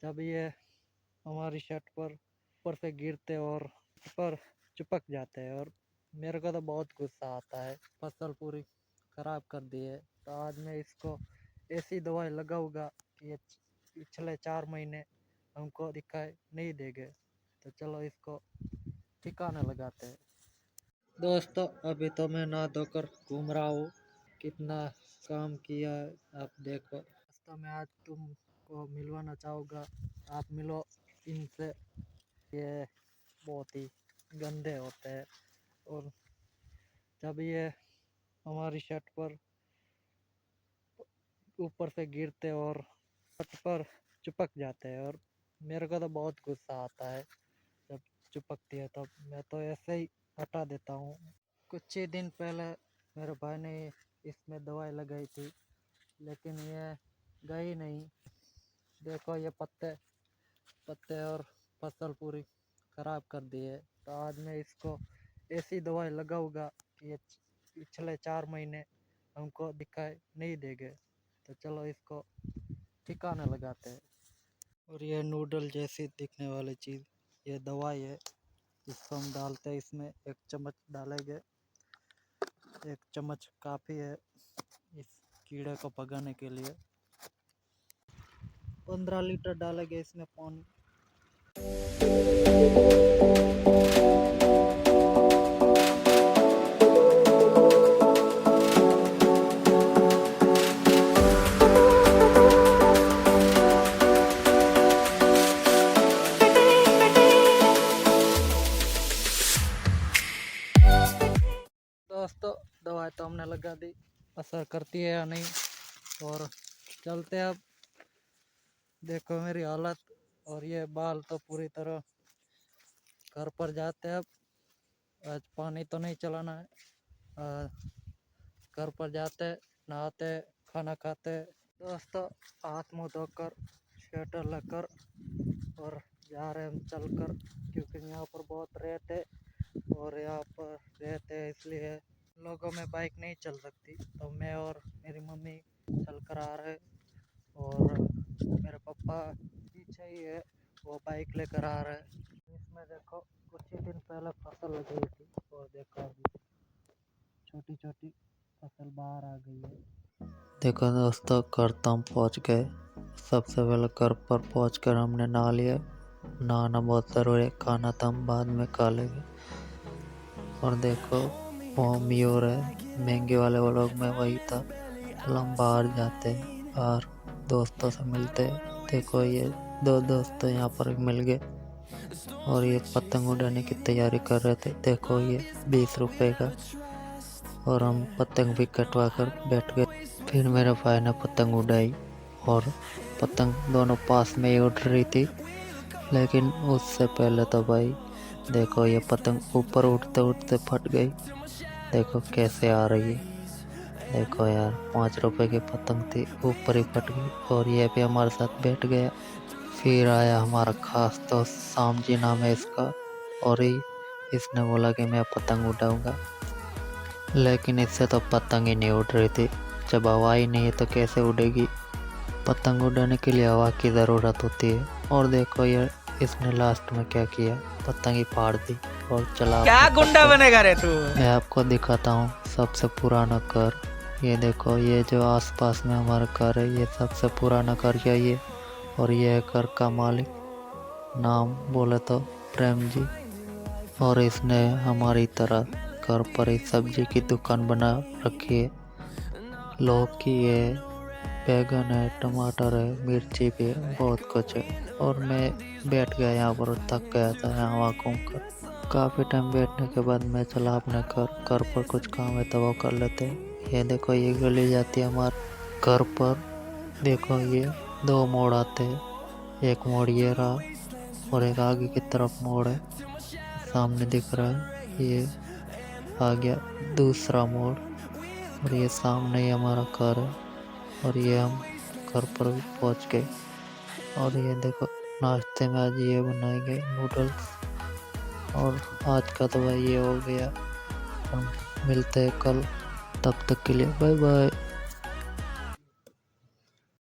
जब ये हमारी शर्ट पर ऊपर से गिरते और पर चिपक जाते हैं और मेरे को तो बहुत गुस्सा आता है। फसल पूरी खराब कर दी है, तो आज मैं इसको ऐसी दवाई लगाऊंगा कि ये पिछले 4 महीने हमको दिखाई नहीं देंगे। तो चलो इसको ठिकाना लगाते हैं। दोस्तों अभी तो मैं नहा धोकर घूम रहा हूँ, कितना काम किया है आप देखो। तो मैं आज तुमको मिलवाना चाहूँगा, आप मिलो इनसे। ये बहुत ही गंदे होते हैं और जब ये हमारी शर्ट पर ऊपर से गिरते और शर्ट पर चिपक जाते हैं और मेरे को तो बहुत गुस्सा आता है जब चिपकती है, तो मैं तो ऐसे ही हटा देता हूँ। कुछ ही दिन पहले मेरे भाई ने इसमें दवाई लगाई थी, लेकिन ये गई नहीं। देखो ये पत्ते पत्ते और फसल पूरी खराब कर दी है, तो आज मैं इसको ऐसी दवाई लगाऊंगा कि ये पिछले 4 महीने हमको दिखाई नहीं देंगे। तो चलो इसको ठिकाना लगाते हैं। और ये नूडल जैसी दिखने वाली चीज़ ये दवाई है, इसको हम डालते हैं इसमें। 1 चम्मच डालेंगे, 1 चम्मच काफ़ी है इस कीड़े को भगाने के लिए। 15 लीटर डालेंगे इसमें पानी। दोस्तों दवाई तो हमने लगा दी, असर करती है या नहीं। और चलते अब, देखो मेरी हालत। और ये बाल तो पूरी तरह। घर पर जाते अब, आज पानी तो नहीं चलाना है। घर पर जाते, नहाते, खाना खाते। दोस्तों हाथ मुँह धोकर स्वेटर लेकर और जा रहे हम चल कर, क्योंकि यहाँ पर बहुत रेत है और यहाँ पर रेत है इसलिए लोगों में बाइक नहीं चल सकती। तो मैं और मेरी मम्मी चल कर आ रहे, और मेरे पापा पीछे ही है, वो बाइक लेकर आ रहे। इसमें देखो कुछ ही दिन पहले फसल लगी थी और देखो अभी छोटी छोटी फसल बाहर आ गई है। देखो दोस्तों घर तो हम पहुँच गए। सबसे पहले घर पर पहुँच कर हमने नहा लिया। नहाना बहुत ज़रूरी है, खाना तो हम बाद में खा लेंगे। और देखो वो म्यूर है, महंगे वाले व्लॉग में वही था। चलो हम बाहर जाते हैं और दोस्तों से मिलते हैं। देखो ये 2 दोस्त यहाँ पर मिल गए और ये पतंग उड़ाने की तैयारी कर रहे थे। देखो ये 20 रुपए का, और हम पतंग भी कटवा कर बैठ गए। फिर मेरे भाई ने पतंग उड़ाई और पतंग दोनों पास में ही उड़ रही थी। लेकिन उससे पहले तो भाई देखो ये पतंग ऊपर उड़ते उड़ते फट गई। देखो कैसे आ रही है। देखो यार 5 रुपए की पतंग थी, ऊपर ही फट गई। और ये भी हमारे साथ बैठ गया। फिर आया हमारा खास दोस्त शाम जी नाम है इसका, और इसने बोला कि मैं पतंग उड़ाऊंगा। लेकिन इससे तो पतंग ही नहीं उड़ रही थी। जब हवा ही नहीं है तो कैसे उड़ेगी। पतंग उड़ाने के लिए हवा की ज़रूरत होती है। और देखो ये इसने लास्ट में क्या किया, पतंग ही फाड़ दी और चला। क्या गुंडा बनेगा रे तू। मैं आपको दिखाता हूँ सबसे पुराना घर। ये देखो ये जो आसपास में हमारा घर है, ये सबसे पुराना घर यही है। और ये है घर का मालिक, नाम बोले तो प्रेम जी। और इसने हमारी तरह घर पर ही सब्जी की दुकान बना रखी है। लौकी है, बैगन है, टमाटर है, मिर्ची भी है, बहुत कुछ है। और मैं बैठ गया यहाँ पर, थक गया था यहाँ घूम कर। काफ़ी टाइम बैठने के बाद मैं चला अपने घर पर कुछ काम है तो वो कर लेते हैं। ये देखो ये गली जाती है हमारे घर पर। देखो ये 2 मोड़ आते हैं, एक मोड़ ये रहा और एक आगे की तरफ मोड़ है, सामने दिख रहा है। ये आ गया दूसरा मोड़, और ये सामने ही हमारा घर है। और ये हम घर पर भी पहुँच गए। और ये देखो नाश्ते में आज ये बनाएंगे नूडल्स। और आज का तो भाई ये हो गया। हम मिलते हैं कल, तब तक के लिए बाय बाय।